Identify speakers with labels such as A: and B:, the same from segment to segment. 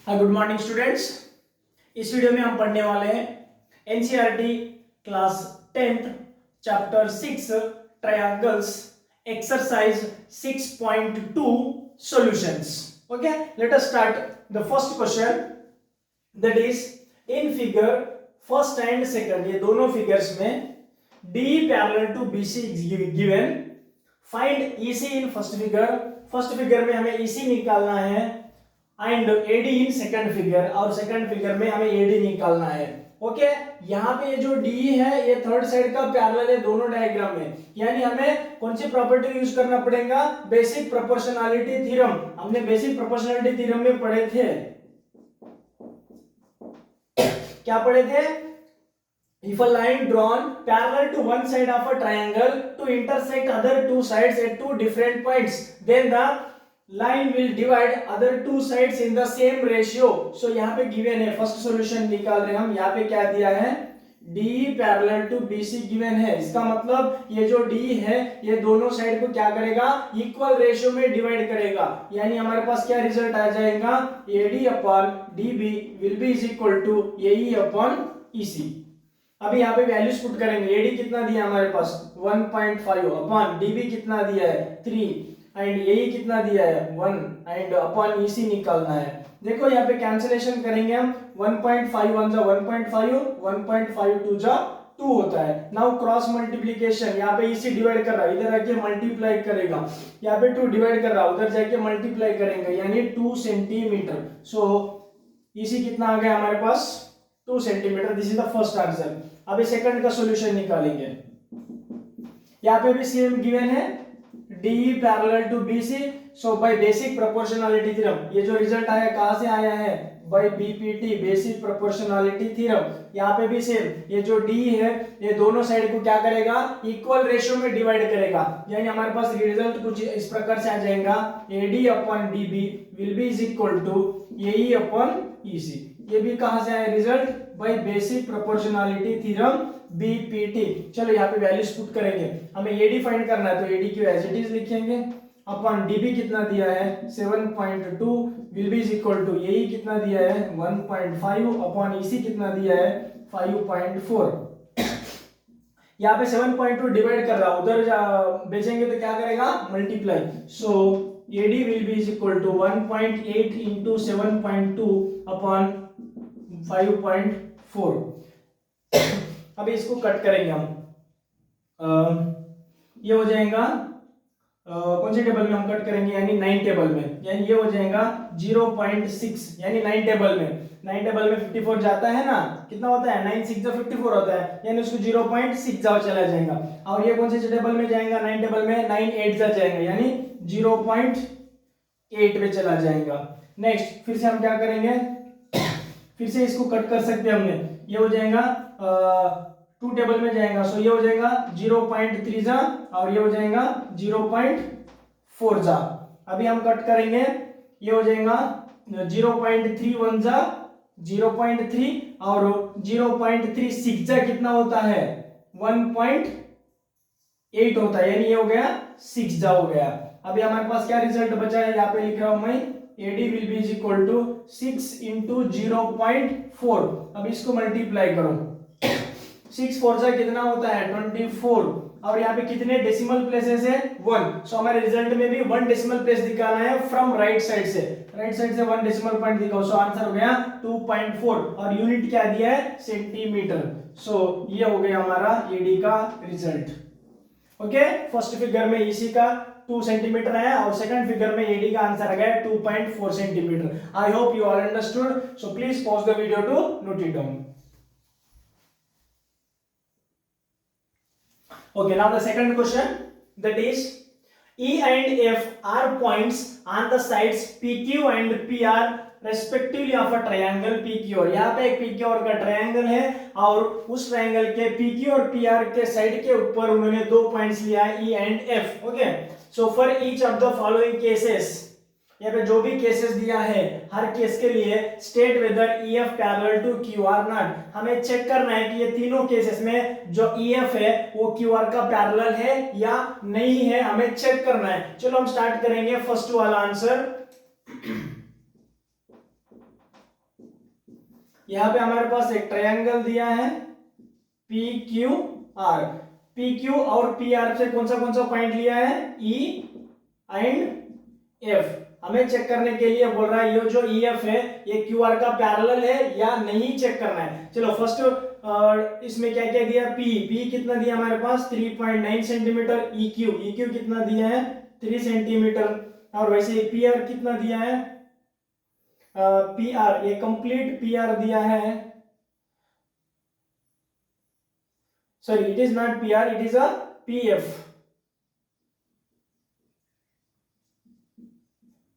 A: Good morning students. इस video में हम पढ़ने वाले हैं NCERT class 10th chapter 6 triangles exercise 6.2 solutions. Okay, let us start the first question, that is in figure first and second, ये दोनों figures में D parallel to BC given, find EC in first figure. First figure में हमें EC निकालना है and AD in second figure, और second figure में हमें एडी निकालना है। ओके, यहाँ पे ये जो डी है ये थर्ड साइड का पैरेलल है दोनों डायग्राम में, यानी हमें कौन सी प्रॉपर्टी यूज करना पड़ेगा, बेसिक प्रोपोर्शनैलिटी थ्योरम। हमने बेसिक प्रोपोर्शनैलिटी थ्योरम में पढ़े थे, क्या पढ़े थे? If a line drawn parallel to one side of a triangle to intersect other two sides at two different points, then the line will divide other two sides in the same ratio. So यहाँ पे given है, first solution निकाल रहे हैं हम। यहाँ पे क्या दिया है, D parallel to BC given है। इसका मतलब ये जो D है ये दोनों साइड को क्या करेगा, इक्वल रेशियो में डिवाइड करेगा, यानी हमारे पास क्या रिजल्ट आ जाएगा, AD upon DB will be is equal to AE upon EC। अभी यहाँ पे वैल्यूज पुट करेंगे। एडी कितना दिया है हमारे पास 1.5 अपॉन डीबी कितना दिया है 3 एंड एई कितना दिया है 1 एंड अपॉन ईसी निकालना है। देखो यहाँ पे कैंसिलेशन करेंगे हम, 1.5 1 जा 1.5, 1.5 2 जा 2 होता है। नाउ क्रॉस मल्टीप्लिकेशन, यहाँ पे ईसी डिवाइड कर रहा है, इधर आके मल्टीप्लाई करेगा, यहाँ पे 2 डिवाइड कर रहा है, उधर जाके मल्टीप्लाई करेंगे, यानी 2 सेंटीमीटर। सो ईसी कितना आ गया हमारे पास 2 centimetre. This is the first answer. अभी सेकंड का सॉल्यूशन निकालेंगे। यहाँ पे भी सेम गिवन है, D parallel to BC, so by basic proportionality theorem. ये जो रिजल्ट आया कहां से आया है, by BPT basic proportionality theorem. यहाँ पे भी सेम, ये जो D है ये दोनों साइड को क्या करेगा, इक्वल रेशियो में डिवाइड करेगा, यानी हमारे पास रिजल्ट कुछ इस प्रकार से आ जाएगा, AD upon DB will be is equal to AE upon EC। ये भी कहां से आया result, by basic proportionality theorem BPT। चलो यहाँ पे वैल्यूज पुट करेंगे, हमें AD फाइंड करना है तो AD की एज इट इज लिखेंगे, अपॉन DB कितना दिया है 7.2 will be is equal to AE कितना दिया है 1.5 अपॉन EC कितना दिया है 5.4। यहाँ पे 7.2 डिवाइड कर रहा है, उधर बेचेंगे तो क्या करेगा, multiply. So AD will be is equal to 1.8 into 7.2 upon 5.4। अभी इसको कट करेंगे हम, ये हो जाएगा कौन से टेबल में हम कट करेंगे, यानी 9 टेबल में, यानी ये हो जाएगा 0.6, यानी 9 टेबल में, 9 टेबल में 54 जाता है ना, कितना होता है 9 6 54 होता है, यानी उसको 0.6 जाओ चला जाएगा। और ये कौन से टेबल में जाएगा, 9 टेबल में 9 8 जा जाएगा, यानी 0.8 में चला जाएगा। नेक्स्ट फिर से हम क्या करेंगे, फिर से इसको कट कर सकते हैं हमने, ये हो जाएगा 2 टेबल में जाएगा, सो ये हो जाएगा 0.3 जा और ये हो जाएगा 0.4 जा। अभी हम कट करेंगे, ये हो जाएगा 0.31 जा 0.3 और 0.36 जा कितना होता है 1.8 होता है, यानी ये हो गया 6 जा हो गया। अभी हमारे पास क्या रिजल्ट बचा है, यहाँ पे लिख रहा हूं मैं, AD will be is equal to 6 into 0.4। अब इसको मल्टीप्लाई करो, 6 4 जा कितना होता है 24, और यहाँ पे कितने डेसिमल प्लेसेस है 1। सो हमारे रिजल्ट में भी 1 डेसिमल प्लेस दिखाना है फ्रॉम राइट साइड से, राइट साइड से 1 डेसिमल पॉइंट दिखाओ। सो आंसर हो गया 2.4 और यूनिट क्या दिया है सेंटीमीटर। सो ये हो गया हमारा AD का रिजल्ट। ओके, फर्स्ट फिगर में EC का 2 सेंटीमीटर आया और सेकंड फिगर में AD का आंसर आ गया 2.4 centimetre. I hope you all understood, so please pause the video to note it down. Okay, now the second question, that is E and F are points on the sides PQ and PR respectively of a triangle PQR। यहाँ पे एक PQR का triangle है और उस triangle के PQ और PR के साइड के ऊपर उन्होंने 2 पॉइंट्स लिया है E and F। Okay, so for each of the following cases, यहाँ पे जो भी केसेस दिया है हर केस के लिए state whether EF parallel to QR not. हमें चेक करना है कि ये तीनों केसेस में जो EF है वो QR का पैरेलल है या नहीं है, हमें चेक करना है। चलो हम स्टार्ट करेंगे फर्स्ट वाला आंसर। यहाँ पे हमारे पास एक ट्रायंगल दिया है P Q R. P Q और पी आर से कौन सा पॉइंट लिया है, ई एंड एफ। हमें चेक करने के लिए बोल रहा है ये जो ई एफ है ये क्यू आर का पैरेलल है या नहीं, चेक करना है। चलो फर्स्ट इसमें क्या क्या दिया, पी कितना दिया हमारे पास 3.9 सेंटीमीटर, ई क्यू कितना दिया है 3 सेंटीमीटर, और वैसे पी आर कितना दिया है, पी आर ये कंप्लीट पी आर दिया है, sorry it is not PR, it is a PF.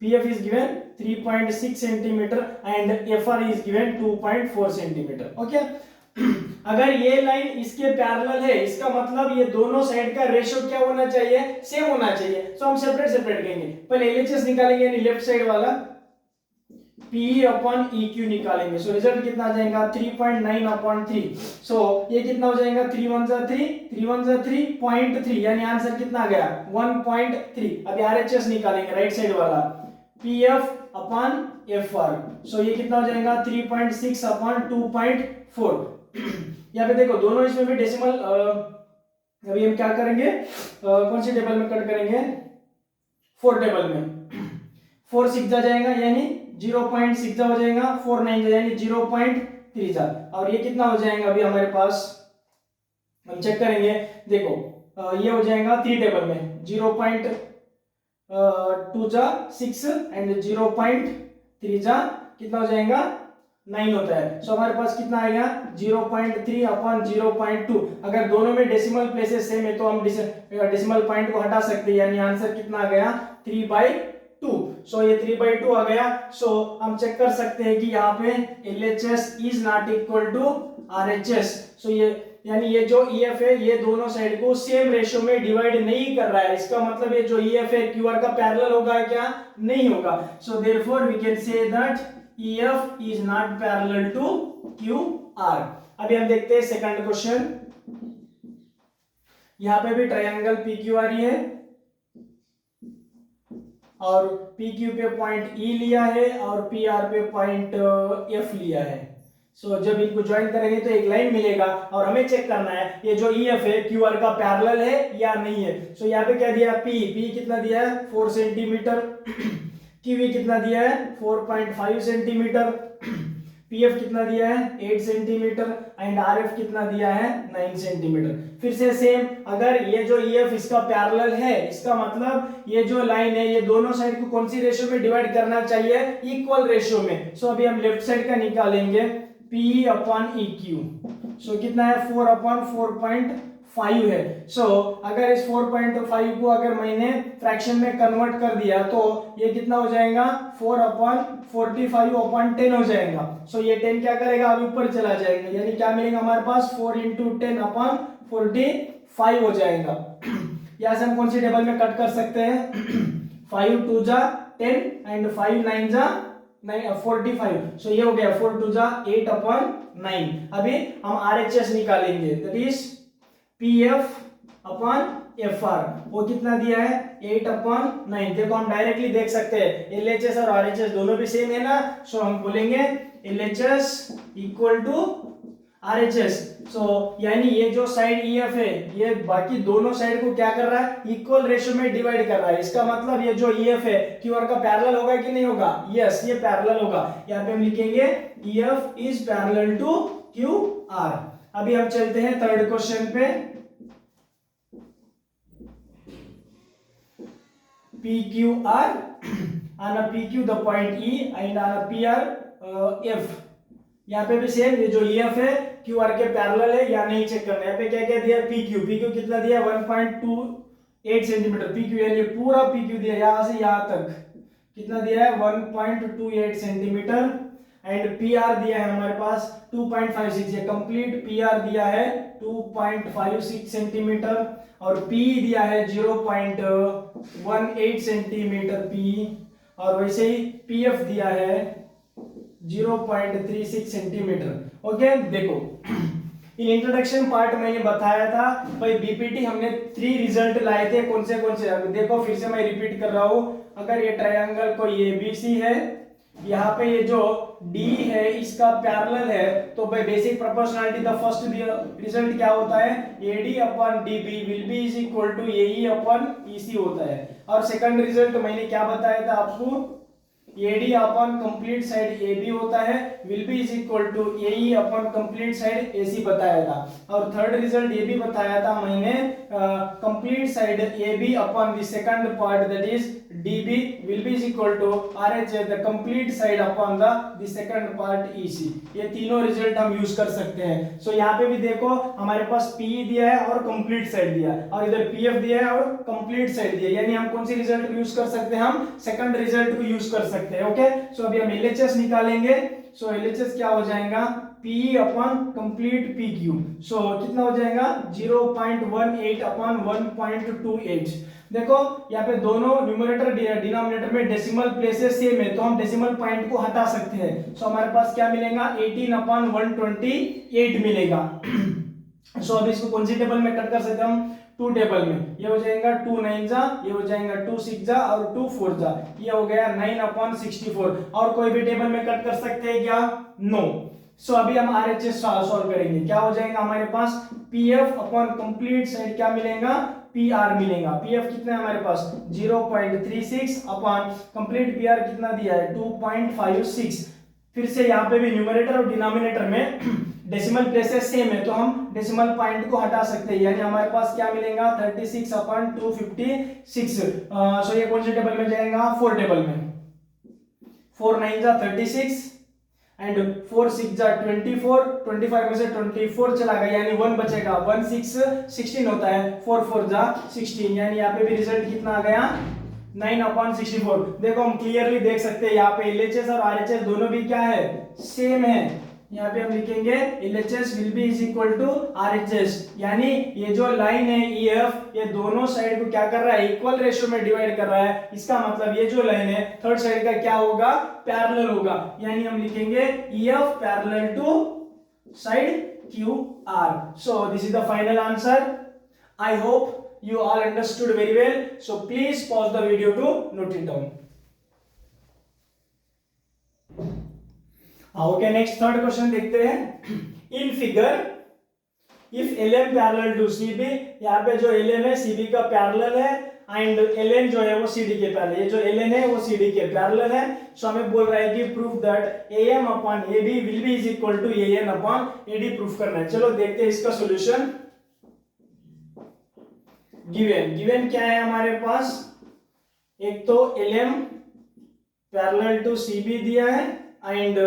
A: PF is given 3.6 centimeter and FR is given 2.4 centimeter. Okay. अगर ये लाइन इसके पैरेलल है इसका मतलब ये दोनों साइड का रेशियो क्या होना चाहिए, सेम होना चाहिए। तो हम सेपरेट करेंगे, पहले LHS निकालेंगे यानी लेफ्ट साइड वाला PE अपॉन EQ निकालेंगे। सो रिजल्ट कितना आ जाएगा 3.9 अपॉन 3। सो ये कितना हो जाएगा 3 1 जा 3, 3 1 जा 3.3, यानी आंसर कितना आ गया 1.3। अभी RHS निकालेंगे राइट साइड वाला PF अपॉन FR। सो ये कितना हो जाएगा 3.6 अपॉन 2.4। यहाँ पे देखो दोनों इसमें भी डेसिमल, अभी हम क्या करेंगे कौन सी टेबल में कट करेंगे, 4 टेबल में। 4 6 जा जाएगा यानी 0.6 जा हो जाएगा, 4 9 जा यानी 0.3 जा, और ये कितना हो जाएगा अभी हमारे पास हम चेक करेंगे। देखो ये हो जाएगा 3 टेबल में 0.2 जा 6 एंड 0.3 जा कितना हो जाएगा 9 होता है। सो हमारे पास कितना आएगा 0.3 अपॉन 0.2। अगर दोनों में डेसिमल प्लेसेस सेम है तो हम डेसिमल पॉइंट को हटा सकते हैं, यानी आंसर कितना आ गया 3/2। सो ये 3/2 आ गया। सो हम चेक कर सकते हैं कि यहाँ पे LHS is not equal to RHS। So ये यानी ये जो EF है ये दोनों साइड को सेम रेशियो में डिवाइड नहीं कर रहा है, इसका मतलब ये जो EF है QR का पैरेलल होगा क्या, नहीं होगा। So therefore we can say that EF is not parallel to QR। अभी हम देखते हैं सेकंड क्वेश्चन। यहाँ पे भी ट्रायंगल PQR है और PQ पे पॉइंट E लिया है और PR पे पॉइंट F लिया है। सो जब इनको ज्वाइन करेंगे तो एक लाइन मिलेगा और हमें चेक करना है ये जो EF है QR का पैरेलल है या नहीं है। सो यहाँ पे क्या दिया P कितना दिया है 4 सेंटीमीटर, QV कितना दिया है 4.5 सेंटीमीटर, PF कितना दिया है 8 सेंटीमीटर एंड RF कितना दिया है 9 सेंटीमीटर। फिर से सेम, अगर ये जो EF इसका पैरेलल है इसका मतलब ये जो लाइन है ये दोनों साइड को कौन सी रेशियो में डिवाइड करना चाहिए, इक्वल रेशियो में। सो अभी हम लेफ्ट साइड का निकालेंगे PE अपॉन EQ। सो कितना है 4 अपॉन 4.5 है। सो अगर इस 4.5 को अगर मैंने फ्रैक्शन में कन्वर्ट कर दिया तो ये कितना हो जाएगा 4 अपॉन 45 अपॉन 10 हो जाएगा। सो ये 10 क्या करेगा अभी ऊपर चला जाएगा, यानी क्या मिलेगा हमारे पास 4 × 10 अपॉन 45 हो जाएगा। यहाँ से हम कौन सी टेबल में कट कर सकते हैं 5 2 जा 10 एंड 5 9 जा 45। सो ये हो गया 4 2 जा 8 अपॉन 9। अभी हम RHS निकालेंगे, that is PF upon FR। वो कितना दिया है 8 अपॉन 9। देखो हम डायरेक्टली देख सकते हैं LHS और RHS दोनों भी सेम है ना। सो हम बोलेंगे LHS इक्वल टू RHS। सो यानी ये जो साइड EF है ये बाकी दोनों साइड को क्या कर रहा है, इक्वल रेशियो में डिवाइड कर रहा है। इसका मतलब ये जो EF है QR का पैरेलल होगा कि नहीं होगा, यस ये पैरेलल होगा। यहाँ पे हम लिखेंगे EF is parallel to QR। अभी हम चलते हैं थर्ड क्वेश्चन पे। PQR on a PQ the point E and on a PR F। यहाँ पे भी सेम, ये जो EF है QR के पैरेलल है या नहीं चेक करना है। यहाँ पे क्या क्या दिया PQ कितना दिया 1.28 सेंटीमीटर। PQ यानी पूरा PQ दिया यहाँ से यहाँ तक कितना दिया है 1.28 सेंटीमीटर एंड PR दिया है हमारे पास 2.56, ये कंप्लीट PR दिया है 2.56 सेंटीमीटर और PE दिया है 0.18 सेंटीमीटर PE और वैसे ही PF दिया है 0.36 सेंटीमीटर। ओके देखो इन इंट्रोडक्शन पार्ट मैंने बताया था भाई बीपीटी हमने 3 रिजल्ट लाए थे, कौन से देखो फिर से मैं रिपीट कर रहा हूं। अगर ये ट्रायंगल कोई ABC है यहाँ पे ये जो D है इसका पैरेलल है, तो by basic proportionality the first result क्या होता है, AD upon DB will be is equal to AE upon EC होता है। और सेकंड रिजल्ट मैंने क्या बताया था आपको, AD upon complete side AB होता है, will be is equal to AE upon complete side AC बताया था। और थर्ड रिजल्ट ये भी बताया था मैंने, complete side AB upon the second part that is DB will be is equal to RHS the complete side upon the second part EC। ये तीनों रिजल्ट हम यूज कर सकते हैं। सो यहाँ पे भी देखो हमारे पास PE दिया है और कंप्लीट साइड दिया है, और इधर PF दिया है और कंप्लीट साइड दिया है, यानी हम कौन सी रिजल्ट यूज कर सकते हैं, हम सेकंड रिजल्ट को यूज कर सकते हैं। ओके, सो अभी हम LHS निकालेंगे। सो LHS क्या हो जाएगा, PE अपॉन कंप्लीट PQ। सो कितना हो जाएगा 0.18 अपॉन 1.28। देखो यहाँ पे दोनों न्यूमरेटर डिनोमिनेटर में डेसिमल प्लेसेस सेम है, तो हम डेसिमल पॉइंट को हटा सकते हैं। सो हमारे पास क्या मिलेगा 18 अपॉन 128 मिलेगा। सो अब इसको कौन सी टेबल में कट कर सकते हैं हम, 2 टेबल में। ये हो जाएगा 2 9 जा, ये हो जाएगा 2 6 जा और 2 4 जा, ये हो गया 9 अपॉन 64। और कोई भी टेबल में कट कर सकते हैं क्या, नो। सो अभी हम RHS सॉल्व करेंगे। क्या हो जाएगा हमारे पास, PF अपॉन कंप्लीट साइड क्या मिलेगा, PR मिलेगा। PF कितना है हमारे पास 0.36 अपॉन कंप्लीट PR कितना दिया है 2.56। फिर से यहाँ पे भी न्यूमरेटर और डिनोमिनेटर में डेसिमल प्लेसेस सेम है, तो हम डेसिमल पॉइंट को हटा सकते हैं, यानी हमारे पास क्या मिलेगा 36 अपॉन 256। सो ये कौन से टेबल में जाएगा, 4 टेबल में। 4 9 जा 36 एंड 4 6 जा 24, 25 में से 24 चला गया यानी 1 बचेगा, 1 6 16 होता है, 4 4 जा 16, यानी यहाँ पे भी रिजल्ट कितना आ गया 9 अपॉन 64। देखो हम क्लियरली देख सकते हैं यहाँ पे LHS और RHS दोनों भी क्या है, सेम है। यहाँ पे हम लिखेंगे LHS will be is equal to RHS, यानी ये जो लाइन है EF ये दोनों साइड को क्या कर रहा है, इक्वल रेशियो में डिवाइड कर रहा है। इसका मतलब ये जो लाइन है थर्ड साइड का क्या होगा, पैरेलल होगा, यानी हम लिखेंगे EF parallel to side QR। So this is the final answer. I hope you all understood very well, so please pause the video to note it down। Okay, next third question देखते हैं। In figure if LM parallel to CB, यहाँ पे जो LM है CB का parallel है and LN जो है वो CD के पैरेलल, ये जो LN है वो CD के पैरेलल है। सो हमें बोल रहा है कि proof that AM upon AB will be is equal to AN upon AD proof करना है। चलो देखते हैं इसका सॉल्यूशन। गिवन क्या है हमारे पास, एक तो LM पैरेलल टू CB दिया है एंड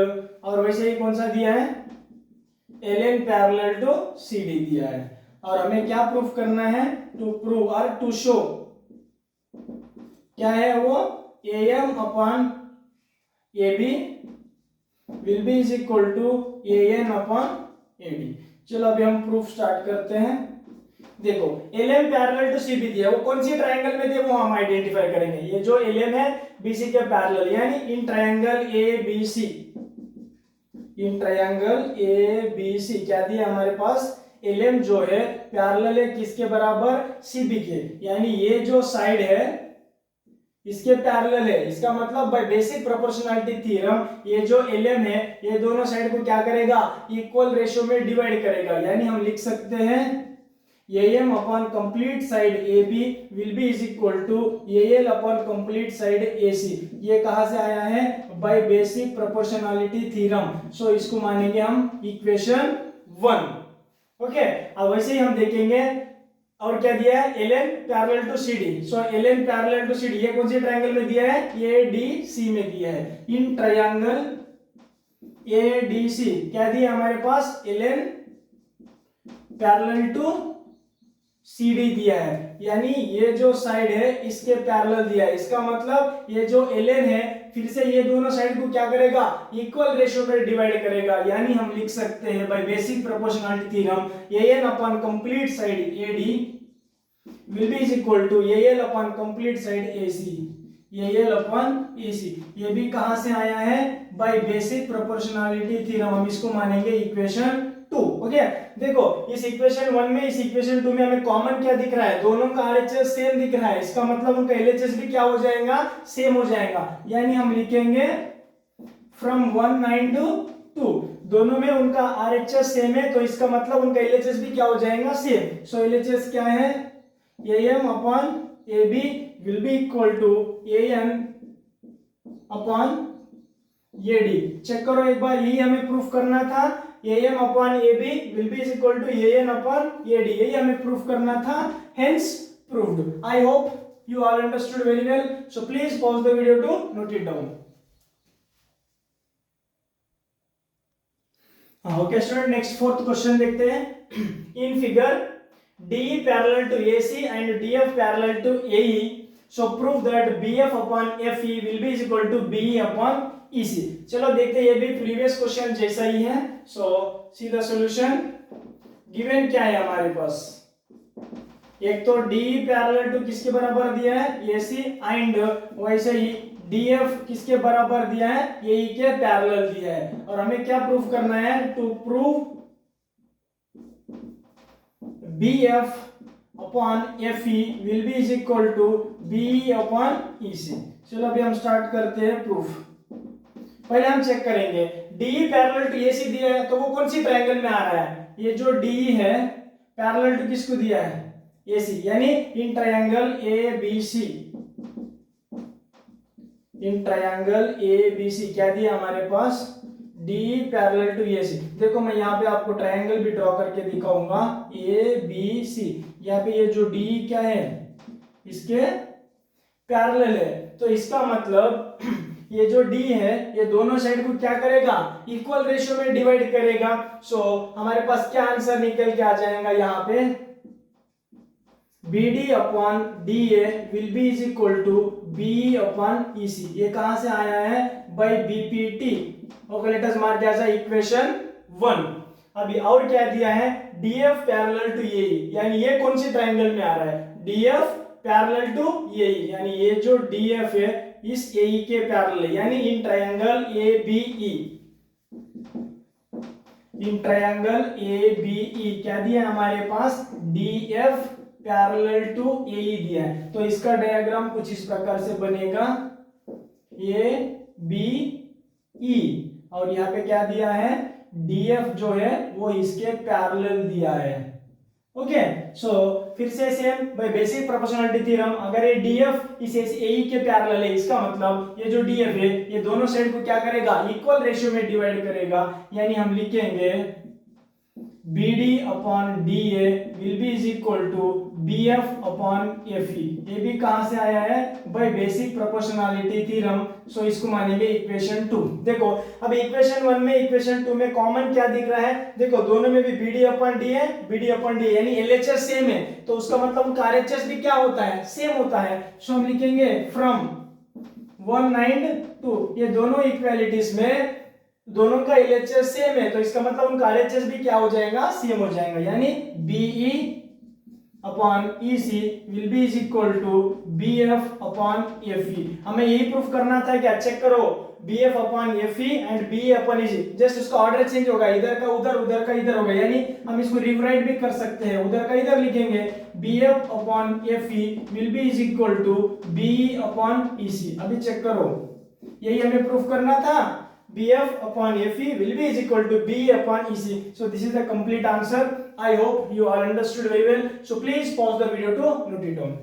A: और वैसे ही कौन सा दिया है LN पैरेलल टू CD दिया है, और हमें क्या प्रूफ करना है, टू प्रूव और टू शो क्या है वो AM upon AB will be is equal to AN upon AD। चलो अभी हम प्रूफ स्टार्ट करते हैं। देखो LM पैरेलल टू CB दिया, वो कौन सी ट्रायंगल में दिया वो हम आइडेंटिफाई करेंगे। ये जो LM है BC के पैरेलल, यानी in triangle ABC, in triangle ABC क्या दिया हमारे पास, LM जो है पैरेलल है किसके बराबर, CB के, यानी ये जो साइड है इसके पैरेलल है। इसका मतलब बाय बेसिक प्रोपोर्शनलिटी थ्योरम ये जो LM है ये दोनों साइड को क्या करेगा, इक्वल रेशियो में डिवाइड करेगा, यानी हम लिख सकते हैं AM upon complete side AB will be is equal to AL upon complete side AC। ये कहां से आया है, by basic proportionality theorem। सो इसको मानेंगे हम इक्वेशन 1। ओके, अब वैसे ही हम देखेंगे और क्या दिया है, LN parallel to CD। So LN parallel to CD ये कौन सी ट्रायंगल में दिया है, ADC में दिया है। इन ट्रायंगल ADC क्या दिया हमारे पास, LN पैरेलल टू CD दिया है, यानी ये जो साइड है इसके पैरेलल दिया है। इसका मतलब ये जो LN है फिर से ये दोनों साइड को क्या करेगा, इक्वल रेशियो में डिवाइड करेगा, यानी हम लिख सकते हैं by basic proportionality theorem AN upon complete side AD will be is equal to AL upon complete side AC, AL upon AC। ये भी कहां से आया है, बाय बेसिक प्रोपोर्शनलिटी थ्योरम। हम इसको मानेंगे इक्वेशन 2। ओके, देखो इस इक्वेशन 1 में इस इक्वेशन 2 में हमें कॉमन क्या दिख रहा है, दोनों का RHS सेम दिख रहा है। इसका मतलब उनका LHS भी क्या हो जाएगा, सेम हो जाएगा, यानी हम लिखेंगे फ्रॉम 1 9 टू 2, दोनों में उनका RHS सेम है, तो इसका मतलब उनका LHS भी क्या हो जाएगा, सेम। सो LHS क्या है, AM upon AB will be equal to AN upon AD। Check करो एक बार, यही हमें प्रूफ करना था, AM upon AB will be equal to AN upon AD, यही हमें प्रूफ करना था, hence proved। I hope you all understood very well, so please pause the video to note it down। Okay student, next fourth question देखते हैं। In figure DE parallel to AC and DF parallel to AE, so prove that BF upon FE will be equal to BE upon EC। चलो देखते हैं, ये भी previous question जैसा ही है। सो see the solution. Given क्या है हमारे पास, एक तो DE पैरेलल टू किसके बराबर दिया है, AC, एंड वैसे ही DF किसके बराबर दिया है, AE के पैरेलल दिया है। और हमें क्या प्रूफ करना है, to prove BF upon FE will be is equal to BE upon EC। चलो अभी हम स्टार्ट करते हैं प्रूफ। पहले हम चेक करेंगे, DE पैरेलल टू AC दिया है, तो वो कौन सी ट्रायंगल में आ रहा है, ये जो DE है पैरेलल टू किसको दिया है, AC, यानी in triangle ABC, in triangle ABC क्या दिया हमारे पास, DE पैरेलल टू AC। देखो मैं यहाँ पे आपको ट्रायंगल भी ड्रॉ करके दिखाऊंगा, ABC, यहाँ पे ये जो DE क्या है, इसके पैरेलल है, तो इसका मतलब ये जो D है ये दोनों साइड को क्या करेगा, इक्वल रेशियो में डिवाइड करेगा। सो हमारे पास क्या आंसर निकल के आ जाएगा यहाँ पे, BD upon DA will be is equal to BE upon EC। ये कहां से आया है, by BPT। Okay, let us mark as equation 1। अभी और क्या दिया है, DF पैरेलल टू AE, यानी ये कौन सी ट्रायंगल में आ रहा है, DF पैरेलल टू AE, यानी ये जो DF है इस AE के पैरेलल है, यानी in triangle ABE, in triangle ABE क्या दिया हमारे पास, DF पैरेलल टू AE दिया है। तो इसका डायग्राम कुछ इस प्रकार से बनेगा, ABE, और यहाँ पे क्या दिया है, DF जो है वो इसके पैरेलल दिया है। ओके, सो फिर से same by basic proportionality theorem, अगर ये DF इस AE के पैरेलल है, इसका मतलब ये जो DF है ये दोनों साइड को क्या करेगा, इक्वल रेशियो में डिवाइड करेगा, यानी हम लिखेंगे BD upon DA will be is equal to BF upon FE। ये भी कहां से आया है, by basic proportionality theorem. So इसको मानेंगे इक्वेशन 2। देखो अब इक्वेशन 1 में इक्वेशन 2 में कॉमन क्या दिख रहा है, देखो दोनों में भी BD अपॉन D है, BD अपॉन D यानी LHS सेम है, तो उसका मतलब उनका RHS भी क्या होता है, सेम होता है। सो हम लिखेंगे फ्रॉम 1 9 2, ये दोनों इक्वालिटीज में दोनों का LHS सेम है, तो इसका मतलब उनका RHS भी क्या हो जाएगा, सेम हो जाएगा, यानी BE upon EC will be is equal to BF upon FE। हमें यही प्रूफ करना था, क्या चेक करो, BF upon FE and BE upon EC, just उसका ऑर्डर चेंज होगा, इधर का उधर, उधर का इधर होगा, यानी हम इसको रिवराइट भी कर सकते हैं, उधर का इधर लिखेंगे, BF upon FE will be is equal to BE upon EC। अभी चेक करो, यही हमें प्रूफ करना था, BF upon FE will be is equal to BE upon EC. So this is the complete answer. I hope you all understood very well. So please pause the video to note it down.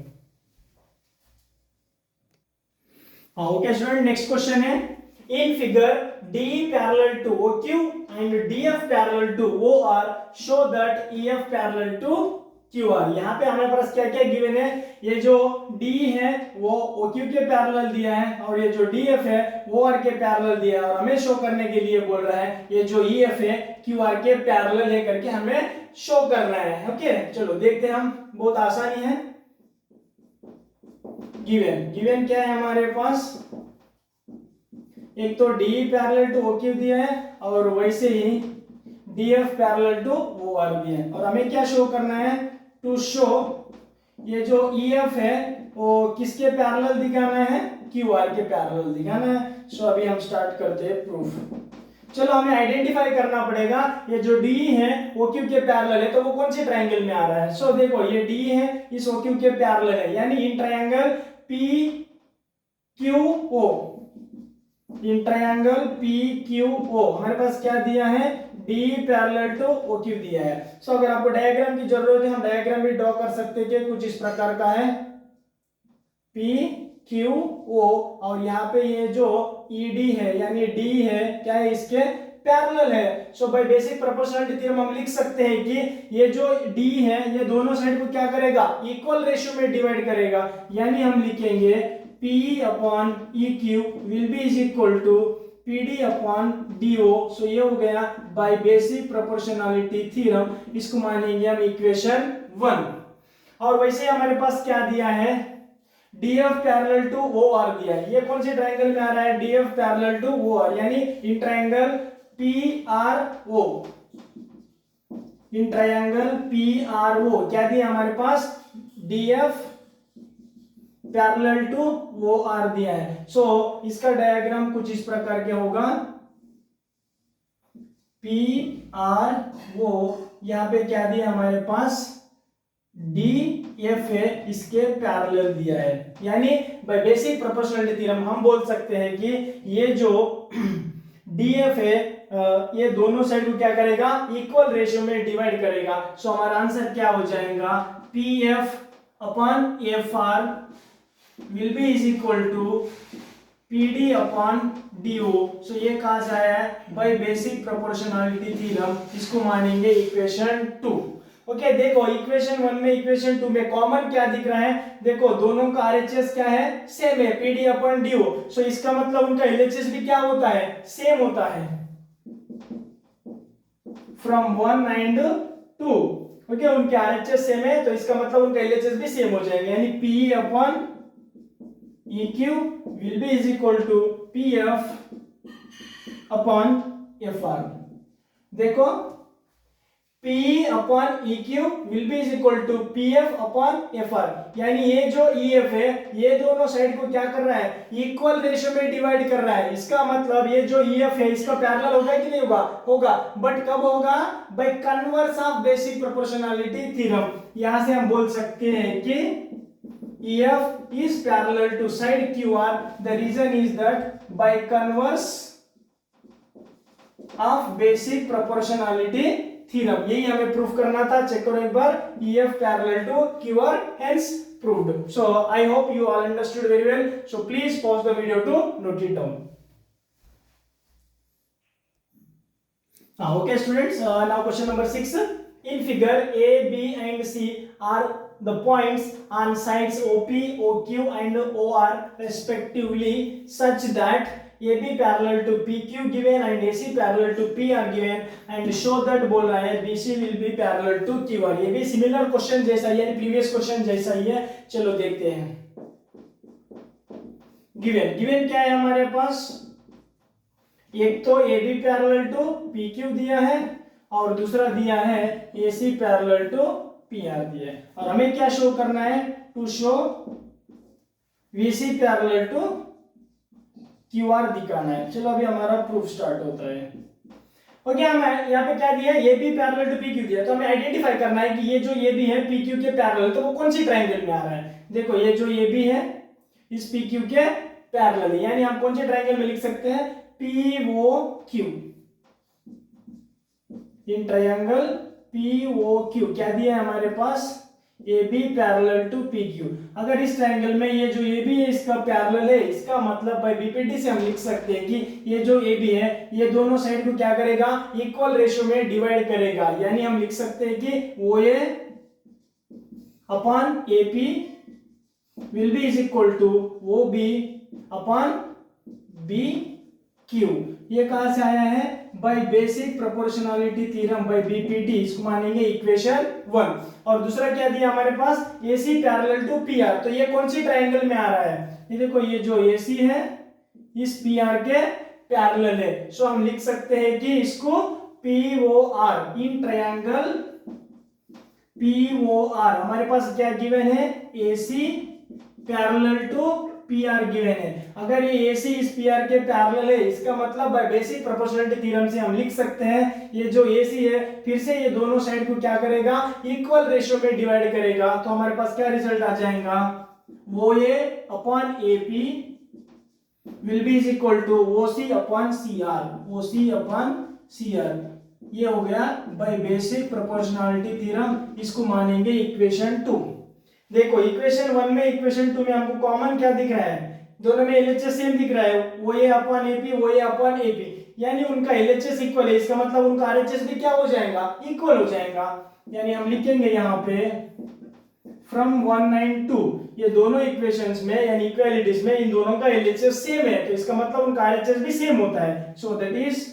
A: Okay student, next question है, in figure DE parallel to OQ and DF parallel to OR, show that EF parallel to QR। यहाँ पे हमारे पास क्या क्या given है, ये जो D है वो OQ के पैरेलल दिया है, और ये जो DF है वो OR के पैरेलल दिया है, और हमें शो करने के लिए बोल रहा है ये जो EF है QR के पैरेलल है करके हमें शो करना है। ओके, चलो देखते हैं हम, बहुत आसानी है। गिवन क्या है हमारे पास, एक तो DE पैरेलल टू OQ दिया है, और वैसे ही DF पैरेलल टू OR दिया है, और हमें क्या शो करना है, टू शो ये जो EF है वो किसके पैरेलल दिखाना है, QR के पैरेलल दिखाना है। सो अभी हम स्टार्ट करते हैं प्रूफ। चलो हमें आइडेंटिफाई करना पड़ेगा, ये जो DE है OQ के पैरेलल है, तो वो कौन से ट्रायंगल में आ रहा है। सो देखो ये DE है इस OQ के पैरेलल है, यानी in triangle PQO, in triangle P Q O हमारे पास क्या दिया है, D parallel to O Q दिया है। सो अगर आपको डायग्राम की जरूरत है हम डायग्राम भी ड्रॉ कर सकते हैं, कुछ इस प्रकार का है पी क्यू ओ और यहाँ पे ये जो ई डी है यानी डी है क्या है, इसके पैरेलल है। सो बाय बेसिक प्रोपोर्शनलिटी थ्योरम हम लिख सकते हैं कि ये जो डी है ये दोनों साइड को क्या करेगा, इक्वल रेशियो में डिवाइड करेगा, यानी हम लिखेंगे P upon E Q will be is equal to P D upon D O. So ये हो गया बाय बेसिक प्रोपोर्शनलिटी थ्योरम, इसको मानेंगे हम इक्वेशन 1। और वैसे हमारे पास क्या दिया है, DF पैरेलल टू OR दिया है। ये कौन से ट्रायंगल में आ रहा है, DF पैरेलल टू OR यानी in triangle PRO, in triangle PRO क्या दिया हमारे पास, DF पैरेलल टू OR दिया है। सो इसका डायग्राम कुछ इस प्रकार के होगा, PRO यहाँ पे क्या दिया हमारे पास, DF है इसके पैरेलल दिया है, यानी बाय बेसिक प्रोपोर्शनलिटी थ्योरम हम बोल सकते हैं कि ये जो DF है ये दोनों साइड को क्या करेगा, इक्वल रेशियो में डिवाइड करेगा। सो हमारा आंसर क्या हो जाएगा, PF upon FR will be is equal to PD upon DO। So ये कहां से आया है, बाय बेसिक प्रोपोर्शनलिटी थ्योरम, इसको मानेंगे इक्वेशन 2। ओके देखो इक्वेशन 1 में इक्वेशन 2 में कॉमन क्या दिख रहा है, देखो दोनों का RHS क्या है, सेम है PD अपॉन DO। सो इसका मतलब उनका LHS भी क्या होता है, सेम होता है फ्रॉम 1 एंड 2। ओके उनके RHS सेम है तो इसका मतलब उनका LHS भी सेम हो जाएंगे, यानी PE upon EQ will be is equal to PF upon FR। देखो PE upon EQ will be is equal to PF upon FR, यानी ये जो EF है ये दोनों साइड को क्या कर रहा है, इक्वल रेशियो में डिवाइड कर रहा है। इसका मतलब ये जो EF है इसका पैरेलल होगा कि नहीं होगा, होगा, बट कब होगा, by converse of basic proportionality theorem. यहां से हम बोल सकते हैं कि EF is parallel to side QR. The reason is that by converse of basic proportionality theorem, यही हमें प्रूफ करना था। चेक करो एक बार, EF parallel to QR, hence proved. So I hope you all understood very well. So please pause the video to note it down. Okay students, now question number 6. In figure A, B and C are the points on sides OP, OQ and OR respectively such that AB parallel to PQ given and AC parallel to PR given and show that बोल रहा है BC will be parallel to QR। ये भी similar question जैसा ही है, previous question जैसा ही है। चलो देखते हैं। गिवन क्या है हमारे पास, एक तो AB पैरेलल टू PQ दिया है और दूसरा दिया है AC पैरेलल टू PR दिया है, और हमें क्या शो करना है, to show VC parallel to QR दिखाना है। चलो अभी हमारा प्रूफ स्टार्ट होता है। ओके हम यहाँ पे क्या दिया है, AB पैरेलल टू PQ दिया, तो हमें आइडेंटिफाई करना है कि ये जो AB है PQ के पैरेलल, तो वो कौन सी ट्रायंगल में आ रहा है। देखो ये जो AB है इस PQ के पैरेलल है, यानी हम कौन से ट्रायंगल में लिख सकते हैं, POQ, इन ट्रायंगल POQ क्या दिया है हमारे पास, AB पैरेलल टू PQ। अगर इस ट्रायंगल में ये जो AB है इसका पैरेलल है, इसका मतलब बाय BPT से हम लिख सकते हैं कि ये जो AB है ये दोनों साइड को क्या करेगा, इक्वल रेशियो में डिवाइड करेगा, यानी हम लिख सकते हैं कि OA upon AP will be is equal to OB upon BQ। ये कहां से आया है, by basic proportionality theorem by BPT, इसको मानेंगे इक्वेशन 1। और दूसरा क्या दिया हमारे पास, AC पैरेलल टू PR, तो ये कौन सी ट्रायंगल में आ रहा है, ये देखो ये जो AC है इस PR के पैरेलल है। सो हम लिख सकते हैं कि इसको POR, इन ट्रायंगल POR हमारे पास क्या गिवन है, AC parallel to PR given है। अगर ये AC इस PR के पैरेलल है इसका मतलब बाय बेसिक प्रोपोर्शनलिटी थ्योरम से हम लिख सकते हैं ये जो AC है फिर से ये दोनों साइड को क्या करेगा, इक्वल रेशियो में डिवाइड करेगा। तो हमारे पास क्या रिजल्ट आ जाएगा, OA upon AP will be is equal to OC upon CR, OC upon CR। ये हो गया बाय बेसिक प्रोपोर्शनलिटी थ्योरम, इसको मानेंगे इक्वेशन 2। देखो इक्वेशन 1 में इक्वेशन 2 में हमको कॉमन क्या दिख रहा है, दोनों में LHS सेम दिख रहा है, वो ए अपॉन AP, वो ए अपॉन AP, यानी उनका LHS इक्वल है, इसका मतलब उनका RHS भी क्या हो जाएगा, इक्वल हो जाएगा। यानी हम लिखेंगे यहाँ पे फ्रॉम 1 एंड 2, ये दोनों इक्वेशंस में यानी इक्वालिटीज में इन दोनों का LHS सेम है, तो इसका मतलब उनका RHS भी सेम होता है। So that is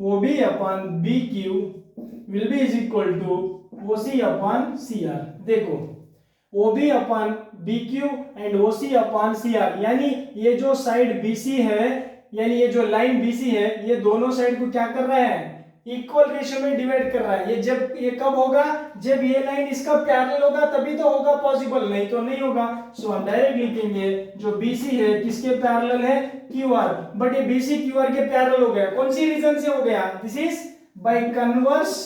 A: OB upon BQ will be is equal to OC upon CR। देखो OB upon BQ and OC upon CR, यानी ये जो साइड BC है, यानी ये जो लाइन BC है, ये दोनों साइड को क्या कर रहा है, इक्वल रेशियो में डिवाइड कर रहा है। ये जब ये कब होगा, जब ये लाइन इसका पैरेलल होगा तभी तो होगा पॉसिबल, नहीं तो नहीं होगा। सो हम डायरेक्ट लिखेंगे जो BC है किसके पैरेलल है, QR, बट ये BC QR के पैरेलल हो गया, कौन सी रीजन से हो गया, this is bye converse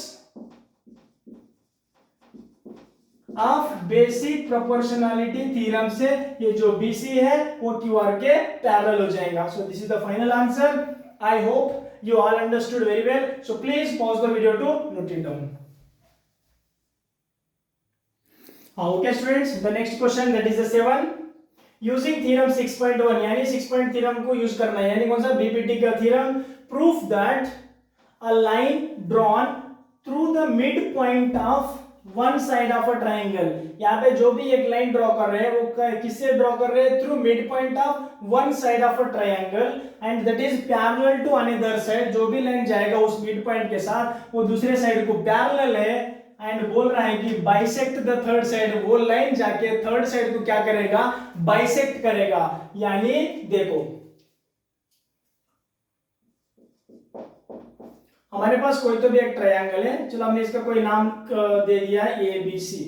A: of basic proportionality theorem से ये जो BC है वो QR के पैरेलल हो जाएगा। सो this is the final answer. I hope you all understood very well, so please pause the video to note it down. Okay students, the next question, that is the 7, using theorem 6.1, यानी 6 theorem को use करना है, यानी कौन सा, BPT का theorem, proof that a line drawn through the midpoint of one side of a triangle. यहाँ पे जो भी एक लाइन ड्रॉ कर रहे हैं वो किससे ड्रॉ कर रहे हैं, through mid point of one side of a triangle and that is parallel to another side. जो भी लाइन जाएगा उस मिड पॉइंट के साथ वो दूसरे साइड को पैरेलल है, एंड बोल रहा है कि बाइसेक्ट द थर्ड साइड, वो लाइन जाके थर्ड साइड को क्या करेगा, बाइसेक्ट करेगा। यानी देखो हमारे पास कोई तो भी एक ट्रायंगल है, चलो हमने इसका कोई नाम दे दिया ABC,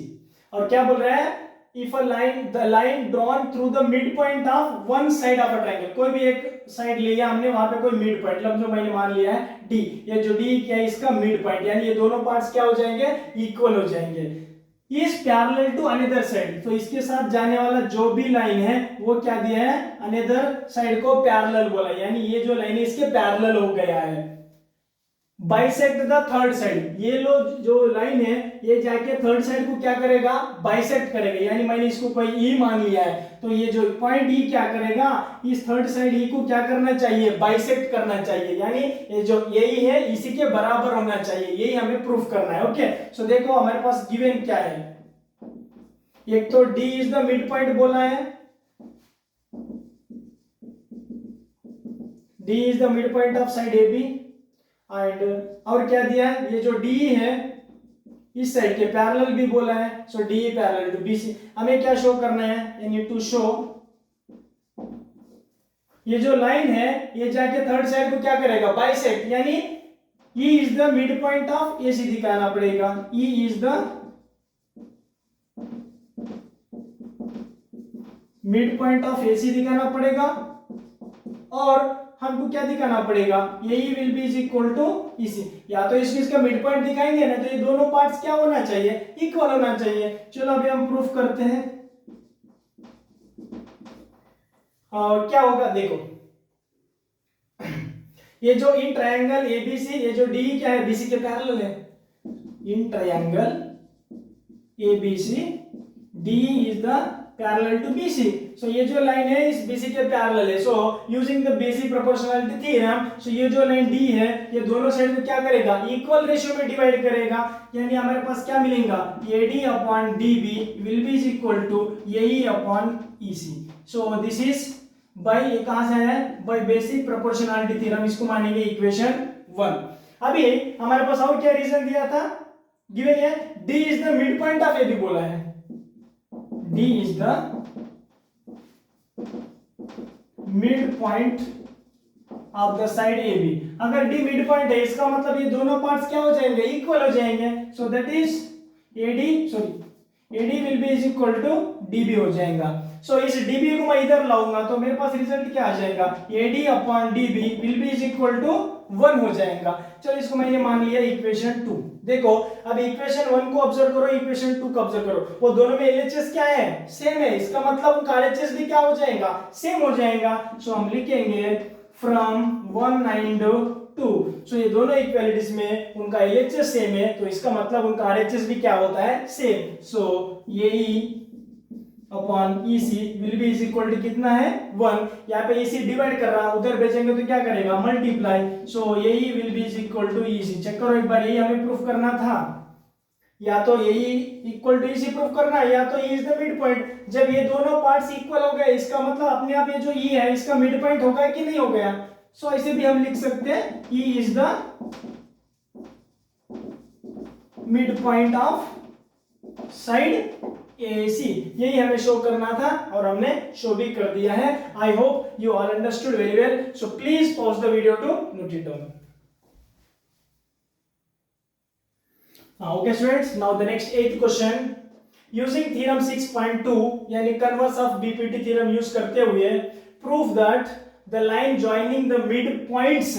A: और क्या बोल रहा है, if a line, the line drawn through the mid point of one side of a triangle, कोई भी एक साइड लिया हमने, वहां पे कोई मिड पॉइंट, मतलब जो मैंने मान लिया है D, ये जो D क्या है इसका मिड पॉइंट, यानी ये दोनों पार्ट्स क्या हो जाएंगे, इक्वल हो जाएंगे, is parallel to another side. तो इसके साथ जाने वाला जो भी लाइन है वो क्या दिया है, अनदर साइड को पैरेलल बोला, यानी ये जो लाइन है इसके पैरेलल हो गया है। बाइसेक्ट द थर्ड साइड, ये लो जो लाइन है ये जाके थर्ड साइड को क्या करेगा, बाइसेक्ट करेगा, यानी मैंने इसको कोई E मान लिया है, तो ये जो पॉइंट E क्या करेगा, इस थर्ड साइड E को क्या करना चाहिए, बाइसेक्ट करना चाहिए, यानी ये जो यही है इसी के बराबर होना चाहिए, यही हमें प्रूफ करना है। ओके, सो देखो हमारे पास गिवन क्या है, एक तो D is the mid point बोला है, D is the mid point of side AB, and और क्या दिया है, ये जो D है इस साइड के पैरेलल भी बोला है, सो D पैरेलल टू BC। हमें क्या शो करना है, यानी टू शो ये जो लाइन है ये जाके थर्ड साइड को क्या करेगा, बाइसेक्ट, यानी E is the mid point of AC दिखाना पड़ेगा, E is the mid point of AC दिखाना पड़ेगा, और हमको क्या दिखाना पड़ेगा, यही will be is equal to इसी, या तो इसका मिड पॉइंट दिखाएंगे ना, तो ये दोनों पार्ट्स क्या होना चाहिए, इक्वल होना चाहिए। चलो अभी हम प्रूफ करते हैं, और क्या होगा देखो, ये जो इन ट्रायंगल ABC, ये जो D क्या है, BC के पैरेलल है, in triangle ABC D is the parallel to BC, so ये जो लाइन है इस BC के पैरेलल है, so using the basic proportionality theorem, so ये जो लाइन D है ये दोनों साइड को क्या करेगा, इक्वल रेशियो में डिवाइड करेगा, यानी हमारे पास क्या मिलेगा, AD upon DB will be is equal to AE upon EC। So this is by, ये कहां से है, बाय बेसिक प्रोपोर्शनलिटी थ्योरम, इसको मानेंगे इक्वेशन 1। अभी हमारे पास और क्या रीजन दिया था, गिवन है D is the mid point of AB बोला है, D is the midpoint of the side AB। अगर D मिड पॉइंट है इसका मतलब ये दोनों पार्ट्स क्या हो जाएंगे, इक्वल हो जाएंगे, so that is AD, sorry AD will be is equal to DB हो जाएगा। सो इस DB को मैं इधर लाऊंगा तो मेरे पास रिजल्ट क्या आ जाएगा, AD upon DB will be is equal to 1 हो जाएगा। चलो इसको मैंने मान लिया इक्वेशन 2। देखो अब इक्वेशन 1 को ऑब्जर्व करो, इक्वेशन 2 को ऑब्जर्व करो, वो दोनों में LHS क्या है, सेम है, इसका मतलब उनका RHS भी क्या हो जाएगा, सेम हो जाएगा। सो हम लिखेंगे फ्रॉम 1 एंड 2। सो ये दोनों इक्वालिटीज में उनका LHS सेम है, तो इसका मतलब उनका RHS भी क्या होता है, same. So AE upon EC will be is equal to कितना है, 1। यहाँ पे EC डिवाइड कर रहा, उधर भेजेंगे तो क्या करेगा, multiply. So AE will be is equal to EC। Check करो एक बार, यही हमें प्रूफ करना था, या तो AE equal to EC proof करना है, या तो E is the mid point. जब ये दोनों पार्ट्स इक्वल हो गए, इसका मतलब अपने आप ये जो E है इसका मिड पॉइंट हो गया कि नहीं हो गया। सो ऐसे भी हम लिख सकते हैं E is the mid point of side AC। यही हमें शो करना था और हमने शो भी कर दिया है। I hope you all understood very well. So please pause the video to note it down. Okay students, now the next 8th question, using theorem 6.2 यानी converse of BPT theorem use करते हुए prove that the line joining the mid points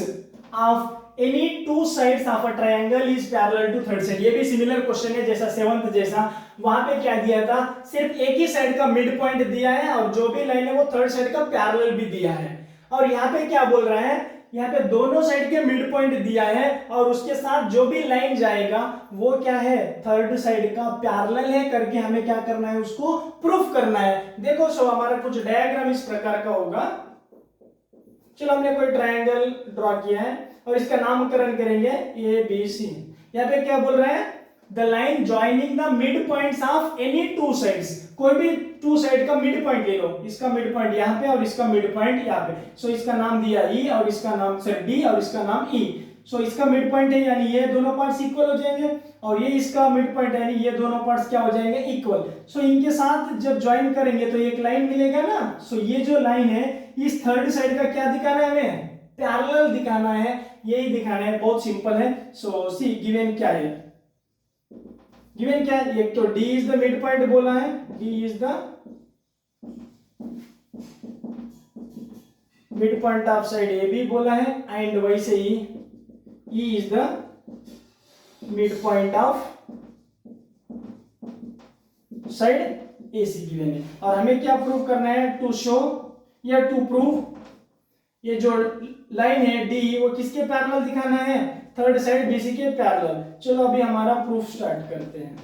A: of any two sides of a triangle is parallel to third side। ये भी similar question है जैसा 7th जैसा। वहां पे क्या दिया था, सिर्फ एक ही साइड का मिड पॉइंट दिया है और जो भी लाइन है वो थर्ड साइड का पैरेलल भी दिया है। और यहाँ पे क्या बोल रहा है, यहाँ पे दोनों साइड के मिड पॉइंट दिया है और उसके साथ जो भी लाइन जाएगा वो क्या है, थर्ड साइड का पैरेलल है करके हमें क्या करना है, उसको प्रूफ करना है। देखो सो हमारा कुछ डायग्राम इस प्रकार का होगा। चलो हमने कोई ट्रायंगल ड्रॉ किया है और इसका नामकरण करेंगे ABC। यहाँ पे क्या बोल रहा है, the line joining the mid points of any two sides. कोई भी टू साइड का मिड पॉइंट ले लो, इसका मिड पॉइंट यहाँ पे और इसका मिड पॉइंट यहाँ पे। सो इसका नाम दिया E और इसका नाम D और इसका नाम E। सो इसका मिड पॉइंट है यानी ये दोनों पार्ट्स इक्वल हो जाएंगे और ये इसका मिड पॉइंट है यानी ये दोनों पार्ट्स क्या हो जाएंगे, इक्वल। सो इनके साथ जब ज्वाइन करेंगे तो एक लाइन मिलेगा ना। सो ये जो लाइन है इस थर्ड साइड का क्या दिखाना है, हमें पैरेलल दिखाना है, यही दिखाना है, बहुत सिंपल है। सो सी गिवन क्या है, गिवन क्या है, एक तो D is the mid point बोला है, D is the mid point of side AB बोला है, एंड वैसे ही E is the mid point of side AC given है। और हमें क्या प्रूव करना है, टू शो या टू प्रूव ये जो लाइन है D वो किसके पैरेलल दिखाना है, थर्ड साइड BC के पैरेलल। चलो अभी हमारा प्रूफ स्टार्ट करते हैं।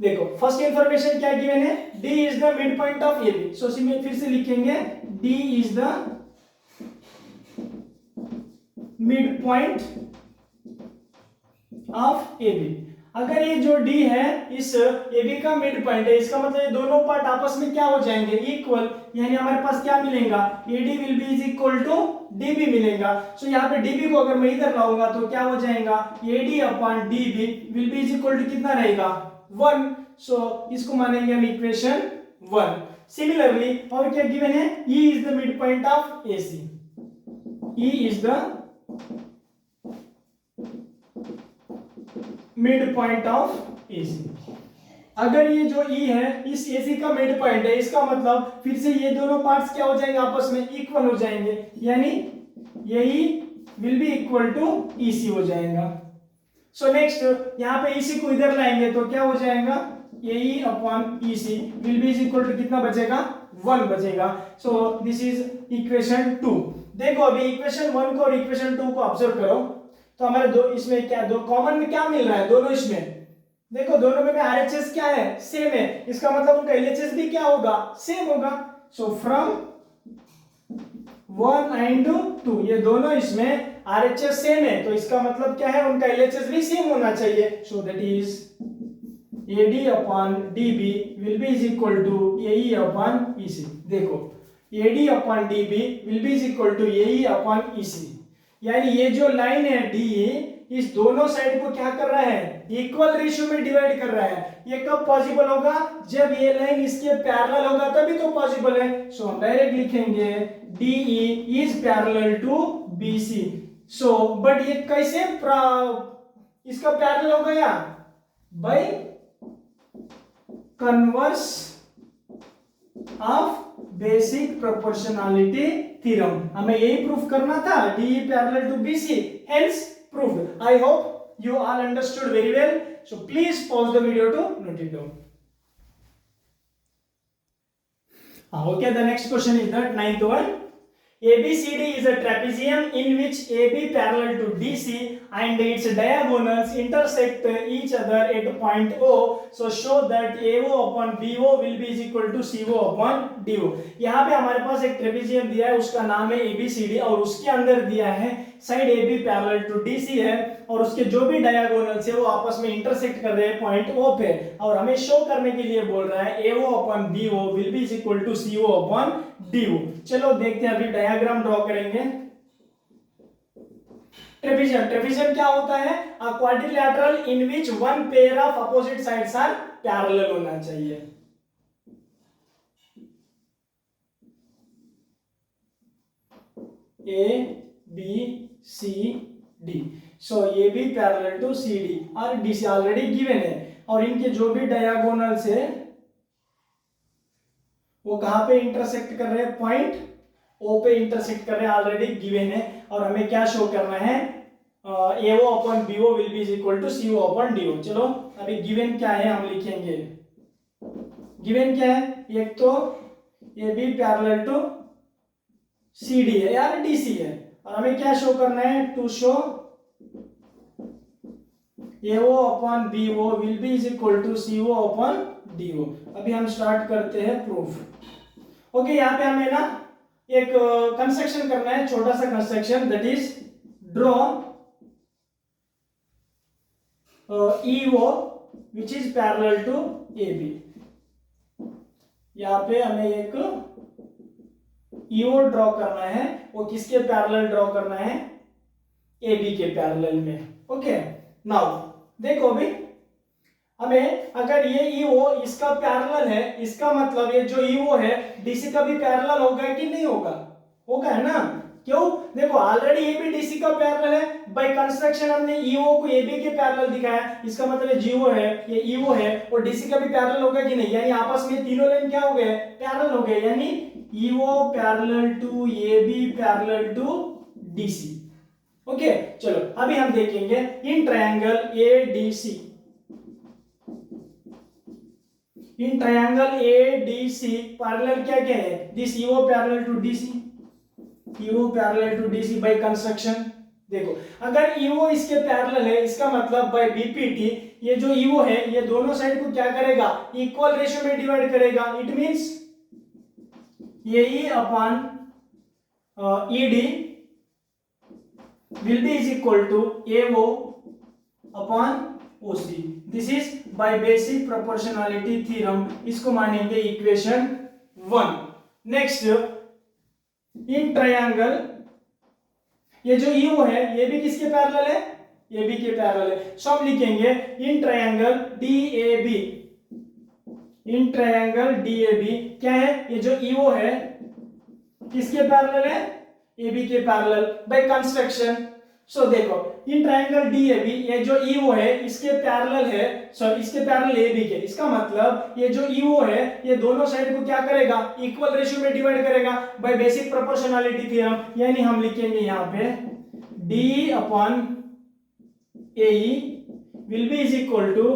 A: देखो फर्स्ट इंफॉर्मेशन क्या गिवन है, D is the mid point of AB। सो फिर से लिखेंगे D is the mid point of AB। अगर ये जो D है इस AB का मिड पॉइंट है, इसका मतलब ये दोनों पार्ट आपस में क्या हो जाएंगे, इक्वल। यानी हमारे पास क्या मिलेगा, AD will be is equal to DB मिलेगा। सो यहाँ पे DB को अगर मैं इधर लाऊंगा तो क्या हो जाएगा, AD upon DB will be is equal to कितना रहेगा, 1। सो इसको मानेंगे हम इक्वेशन 1। सिमिलरली और क्या गिवन है, E is the mid point of AC। E is the mid point of AC। अगर ये जो E है इस AC का मिड पॉइंट है, इसका मतलब फिर से ये दोनों पार्ट्स क्या हो जाएंगे, आपस में इक्वल हो जाएंगे, यानी यही will be equal to EC हो जाएगा। सो नेक्स्ट यहाँ पे EC को इधर लाएंगे तो क्या हो जाएगा, AE upon EC will be is equal to कितना बचेगा, 1 बचेगा। So this is equation 2। देखो अभी इक्वेशन 1 को और इक्वेशन 2 को ऑब्जर्व करो तो हमारे दो इसमें क्या, दो कॉमन में क्या मिल रहा है, दोनों इसमें देखो दोनों में RHS क्या है, सेम है, इसका मतलब उनका LHS भी क्या होगा, सेम होगा। सो फ्रॉम 1 एंड 2 ये दोनों इसमें RHS सेम है, तो इसका मतलब क्या है, उनका LHS भी सेम होना चाहिए। So that is AD upon DB will be is equal to AE upon EC। देखो AD upon DB will be is equal to AE upon EC, यानी ये जो लाइन है D इस दोनों साइड को क्या कर रहा है, इक्वल रेशियो में डिवाइड कर रहा है। ये कब पॉसिबल होगा, जब ये लाइन इसके पैरेलल होगा तभी तो पॉसिबल है। सो हम डायरेक्ट लिखेंगे DE is parallel to BC। So but ये कैसे इसका पैरेलल हो गया, by converse of basic proportionality theorem. हमें यही प्रूफ करना था, DE parallel to BC, hence proved. I hope you all understood very well, so please pause the video to note it down. Okay, the next question is the ninth one. ABCD is a trapezium in which AB parallel to DC and its diagonals intersect each other at point O. So show that AO upon BO will be is equal to CO upon DO. यहाँ पे हमारे पास एक trapezium दिया है, उसका नाम है ABCD और उसके अंदर दिया है side AB parallel to DC है और उसके जो भी डायगोनल्स है वो आपस में इंटरसेक्ट कर रहे हैं पॉइंट O पे, और हमें शो करने के लिए बोल रहा है AO upon BO will be is equal to CO upon DO। चलो देखते हैं, अभी डायग्राम ड्रॉ करेंगे। ट्रेपेजियम क्या होता है? A quadrilateral in which one pair of opposite sides are parallel होना चाहिए। A B C D, so AB parallel to CD और DC ऑलरेडी गिवन है, और इनके जो भी डायगोनल्स है वो कहां पे इंटरसेक्ट कर रहे हैं? पॉइंट O पे इंटरसेक्ट कर रहे हैं, ऑलरेडी गिवन है। और हमें क्या शो करना है? AO upon BO will be is equal to CO upon DO। चलो अभी गिवन क्या है हम लिखेंगे। गिवन क्या है? एक तो AB पैरेलल टू CD है यार, DC है, और हमें क्या शो करना है? To show AO upon BO will be is equal to CO upon DO। अभी हम स्टार्ट करते हैं प्रूफ। ओके, यहाँ पे हमें ना एक कंस्ट्रक्शन करना है, छोटा सा construction, that is draw EO which is parallel to AB। यहाँ पे हमें एक EO ड्रॉ करना है, वो किसके पैरेलल ड्रॉ करना है? AB के पैरेलल में। ओके, नाउ देखो अभी हमें अगर ये EO इसका पैरेलल है, इसका मतलब ये जो EO है DC का भी पैरेलल होगा कि नहीं होगा? होगा, है ना? क्यों? देखो ऑलरेडी ये भी DC का पैरेलल है, बाय कंस्ट्रक्शन हमने EO को AB के पैरेलल दिखाया, इसका मतलब GO है, ये EO है और DC का भी पैरेलल होगा कि नहीं? यानी आपस में तीनों लाइन क्या हो गए? पैरेलल हो गए, यानी EO parallel to AB parallel to DC। Okay, चलो अभी हम देखेंगे in triangle ADC, in triangle ADC parallel क्या क्या है? This EO parallel to DC, EO parallel to DC by construction. देखो अगर EO इसके पैरेलल है, इसका मतलब बाय BPT ये जो EO है ये दोनों साइड को क्या करेगा? इक्वल रेशियो में डिवाइड करेगा। It means AE upon ED will be is equal to AO upon OC। This is by basic proportionality theorem, इसको मानेंगे इक्वेशन 1। नेक्स्ट, इन ट्रायंगल ये जो EO है ये भी किसके पैरेलल है? AB के पैरेलल है। सो हम लिखेंगे in triangle DAB, in triangle DAB क्या है? ये जो EO है किसके पैरेलल है? AB के पैरेलल बाय कंस्ट्रक्शन। सो देखो इन ट्रायंगल DAB ये जो EO है इसके पैरेलल है, सॉरी इसके पैरेलल AB के, इसका मतलब ये जो EO है ये दोनों साइड को क्या करेगा? इक्वल रेशियो में डिवाइड करेगा बाय बेसिक प्रोपोर्शनैलिटी थ्योरम। यानी हम लिखेंगे यहाँ पे D upon AE will be is equal to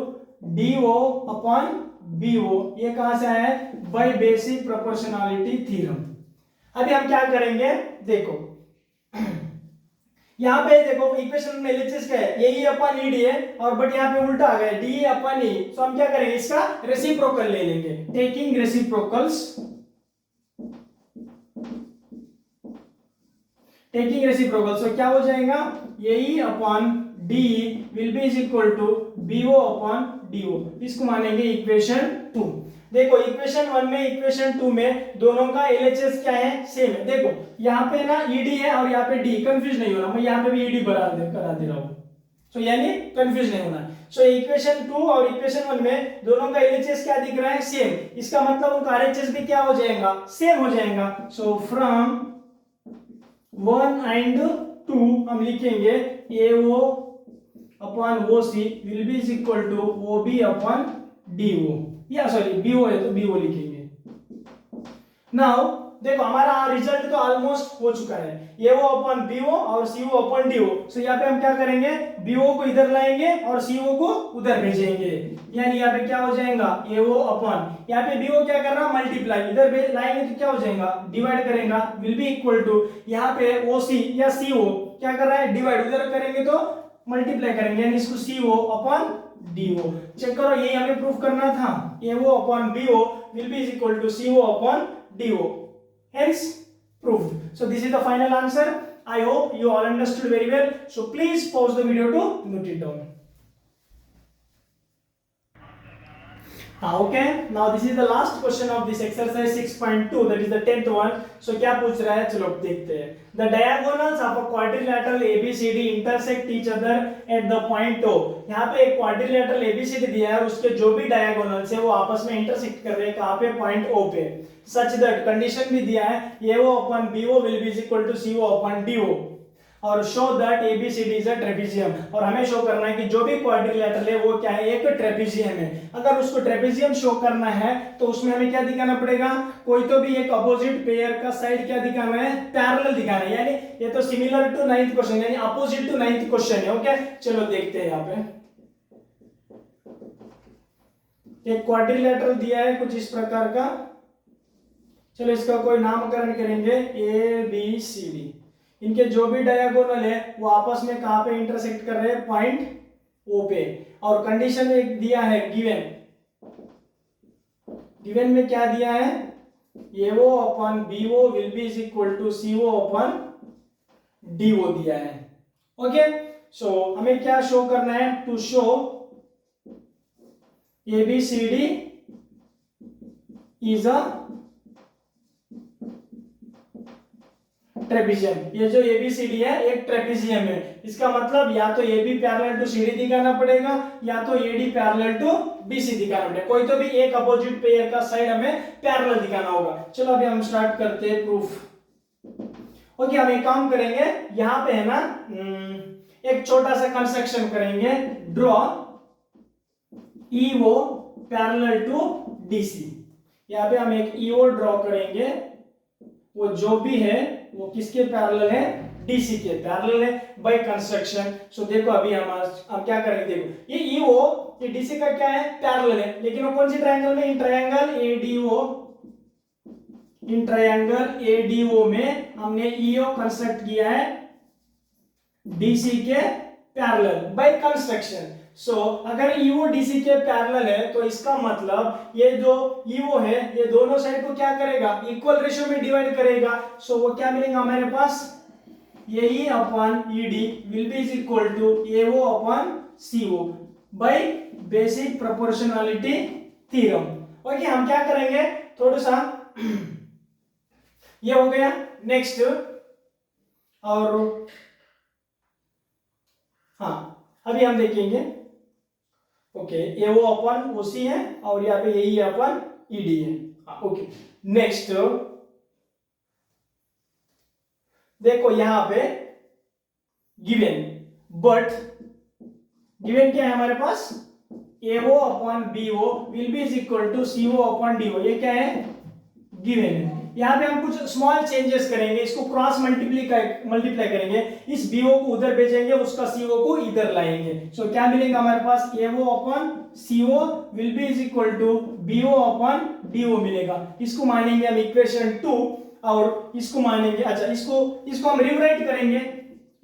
A: DO upon BO। ये कहां से आया है? By basic proportionality theorem. अभी हम क्या करेंगे? देखो यहाँ पे देखो इक्वेशन में LHS क्या है? AE अपॉन ED है, और बट यहाँ पे उल्टा आ गया DE अपॉन E। सो हम क्या करेंगे? इसका रेसिप्रोकल ले लेंगे, taking reciprocals, taking reciprocal. So क्या हो जाएगा? AE upon DE will be is equal to BO upon DO। इसको मानेंगे इक्वेशन 2। देखो इक्वेशन 1 में इक्वेशन 2 में दोनों का LHS क्या है? सेम है। देखो यहाँ पे ना ED है और यहाँ पे D, कंफ्यूज नहीं होना, मैं यहाँ पे भी ED करा दे रहा हूँ, सो यानी कंफ्यूज नहीं होना। सो इक्वेशन 2 और इक्वेशन 1 में दोनों का LHS क्या दिख रहा है? सेम। इसका मतलब उनका RHS भी क्या हो जाएगा? सेम हो जाएगा। सो फ्रॉम 1 एंड 2 हम लिखेंगे AO upon OC will be is equal to OB upon DO। या सॉरी बीओ है तो बीओ लिखेंगे। नाउ देखो हमारा रिजल्ट तो ऑलमोस्ट हो चुका है, ये वो अपन बीओ और सीओ अपन डीओ। सो यहाँ पे हम क्या करेंगे, बीओ को इधर लाएंगे और सीओ को उधर भेजेंगे, यानी यहाँ पे क्या हो जाएगा, ये वो अपन यहाँ पे बीओ क्या कर रहा है मल्टीप्लाई, इधर लाएंगे तो क्या हो जाएगा डिवाइड करेगा, विल बी इक्वल टू यहाँ पे ओसी या सीओ क्या कर रहा है डिवाइड, उधर करेंगे तो मल्टीप्लाई करेंगे, यानी इसको सीओ अपन डीओ। चेक करो यही हमें प्रूफ करना था, ये वो upon BO will be equal to CO upon DO, hence proved. So this is the final answer. I hope you all understood very well. So please pause the video to note it down. Okay, now this is the last question of this exercise 6.2, that is the 10th one. So क्या पूछ रहा है, चलो देखते हैं। The diagonals of a quadrilateral ABCD intersect each other at the point O. यहाँ पे एक quadrilateral ABCD दिया है, उसके जो भी diagonals है वो आपस में intersect कर रहे हैं, कहाँ पे point O पे। Such that condition भी दिया है, ये वो अपन BO will be equal to CO upon DO, और show that ABCD is a trapezium, और हमें शो करना है कि जो भी क्वाड्रिलेटरल है वो क्या है, एक ट्रेपेजियम है। अगर उसको ट्रेपेजियम शो करना है तो उसमें हमें क्या दिखाना पड़ेगा, कोई तो भी एक अपोजिट पेयर का साइड क्या दिखाना है, पैरेलल दिखाना है, यानी ये तो सिमिलर टू 9th क्वेश्चन, यानी अपोजिट टू 9th क्वेश्चन है। ओके चलो देखते हैं, यहाँ पे एक क्वाड्रिलेटरल दिया है कुछ इस प्रकार का, चलो इसका कोई नामकरण करेंगे ABCD, इनके जो भी डायगोनल है वो आपस में कहां पे इंटरसेक्ट कर रहे हैं, पॉइंट ओ पे, और कंडीशन एक दिया है गिवन में क्या दिया है, ये वो upon BO will be is equal to CO upon DO दिया है। ओके सो हमें क्या शो करना है, to show ABCD is a trapezium, ये जो ABCD है एक ट्रेपेजियम है, इसका मतलब या तो AB पैरेलल टू CD दिखाना पड़ेगा या तो AD पैरेलल टू BC दिखाना पड़ेगा, कोई तो भी एक अपोजिट पेयर का साइड हमें पैरेलल दिखाना होगा। चलो अभी हम स्टार्ट करते हैं प्रूफ। ओके हम एक काम करेंगे, यहाँ पे है ना एक छोटा सा कंस्ट्रक्शन करेंगे, draw EO parallel to DC। यहाँ पे हम एक EO ड्रॉ करेंगे, वो जो भी है वो किसके पैरेलल है, DC के पैरेलल है बाय कंस्ट्रक्शन। सो देखो अभी हम क्या करेंगे, देखो ये EO ये DC का क्या है, पैरेलल है, लेकिन वो कौन सी ट्रायंगल में, इन ट्रायंगल ADO में हमने EO कंस्ट्रक्ट किया है DC के पैरेलल बाय कंस्ट्रक्शन। सो अगर EO DC के पैरेलल है तो इसका मतलब ये जो EO है ये दोनों साइड को क्या करेगा, इक्वल रेशियो में डिवाइड करेगा। सो वो क्या मिलेगा हमारे पास, ये upon ED will be is equal to AO upon CO by basic proportionality theorem. Okay हम क्या करेंगे, थोड़ा सा ये हो गया। नेक्स्ट और हाँ अभी हम देखेंगे, ओके ये वो अपन OC है और यहाँ पे यही अपन ED है। ओके नेक्स्ट देखो यहाँ पे गिवन, बट गिवन क्या है हमारे पास, AO upon BO will be is equal to CO upon DO, ये क्या है गिवन है। यहाँ पे हम कुछ स्मॉल चेंजेस करेंगे, इसको क्रॉस मल्टीप्लाई करेंगे, इस BO को उधर भेजेंगे, उसका CO को इधर लाएंगे। सो क्या मिलेगा हमारे पास, AO upon CO will be is equal to BO upon DO मिलेगा। इसको मानेंगे हम इक्वेशन 2 और इसको मानेंगे, अच्छा इसको हम रिवराइट करेंगे,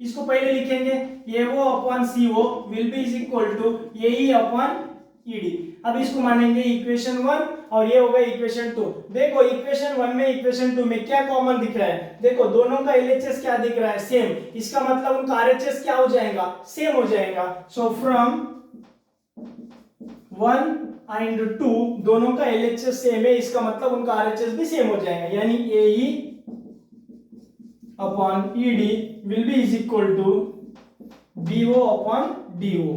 A: इसको पहले लिखेंगे AO upon CO will be is equal to AE upon ED। अब इसको मानेंगे इक्वेशन 1 और ये होगा इक्वेशन 2। देखो इक्वेशन 1 में इक्वेशन 2 में क्या कॉमन दिख रहा है, देखो दोनों का LHS क्या दिख रहा है, सेम, इसका मतलब उनका RHS क्या हो जाएगा, सेम हो जाएगा। सो फ्रॉम 1 एंड 2 दोनों का LHS सेम है, इसका मतलब उनका RHS भी सेम हो जाएगा, यानी AE upon ED will be is equal to BO upon DO।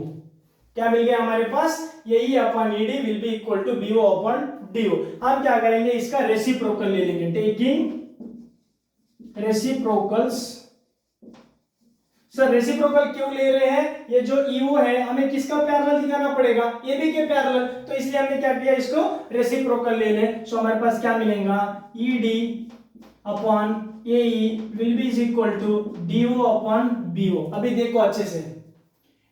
A: क्या मिल गया हमारे पास, यही upon ED will be equal to BO upon DO। हम क्या करेंगे, इसका रेसिप्रोकल ले लेंगे, टेकिंग रेसिप्रोकल्स सर रेसिप्रोकल क्यों ले रहे हैं? ये जो EO है हमें किसका पैरेलल दिखाना पड़ेगा? AB के पैरेलल, तो इसलिए हमने क्या किया, इसको रेसिप्रोकल ले लें। सो हमारे पास क्या मिलेगा, ED upon AE will be is equal to DO upon BO। अभी देखो अच्छे से,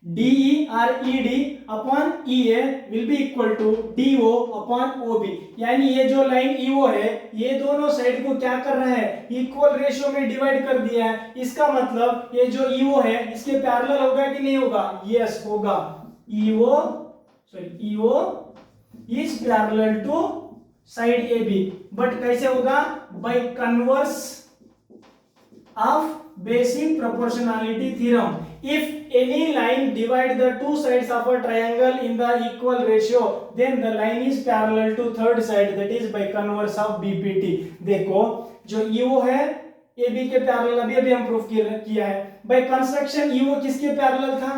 A: DE और ED upon EA will be equal to DO upon OB। यानी ये जो लाइन EO है ये दोनों साइड को क्या कर रहा है, इक्वल रेशियो में डिवाइड कर दिया है। इसका मतलब ये जो EO है इसके पैरेलल होगा कि नहीं होगा? यस होगा। EO is parallel to side AB, but कैसे होगा? By converse of basic proportionality theorem. If any line divide the two sides of a triangle in the equal ratio, then the line is parallel to third side, that is by converse of BPT. देखो जो EO है AB के parallel, अभी हम proof किया है। By construction EO किसके parallel था?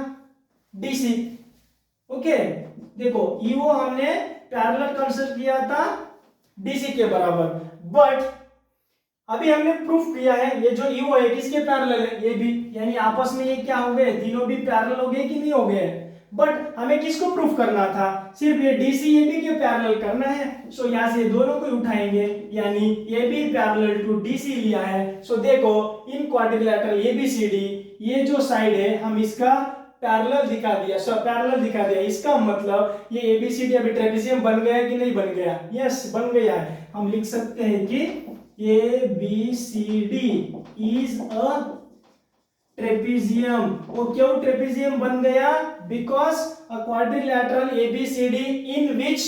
A: DC। ओके देखो EO हमने पैरेलल कंस्ट्रक्ट किया था DC के बराबर, बट अभी हमने प्रूफ किया है ये जो EO है किसके पैरेलल है? ये भी, यानी आपस में ये क्या हो गए, तीनों भी पैरेलल हो गए कि नहीं हो गए? बट हमें किसको प्रूफ करना था? सिर्फ ये DC AB के पैरेलल करना है। सो यहाँ से दोनों को उठाएंगे, यानी AB पैरेलल टू DC लिया है। सो देखो इन क्वाड्रिलैटरल ABCD ये जो साइड है हम इसका पैरेलल दिखा दिया, पैरेलल दिखा दिया। इसका मतलब ये ABCD अभी ट्रेपेजियम बन गया कि नहीं बन गया? यस बन गया है। हम लिख सकते हैं कि ABCD is a trapezium। वो क्यों ट्रेपेजियम बन गया? Because a quadrilateral ABCD in which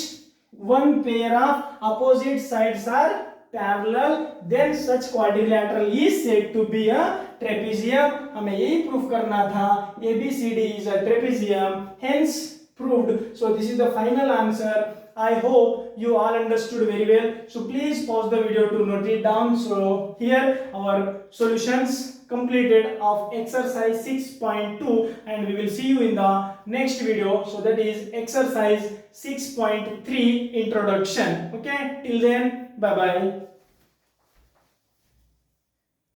A: one pair of opposite sides are parallel, then such quadrilateral is said to be a trapezium। हमें यही प्रूफ करना था, ABCD is a trapezium, hence proved। So this is the final answer। I hope you all understood very well. So please pause the video to note it down. So here our solutions completed of exercise 6.2, and we will see you in the next video. So that is exercise 6.3 introduction. Okay, till then bye bye.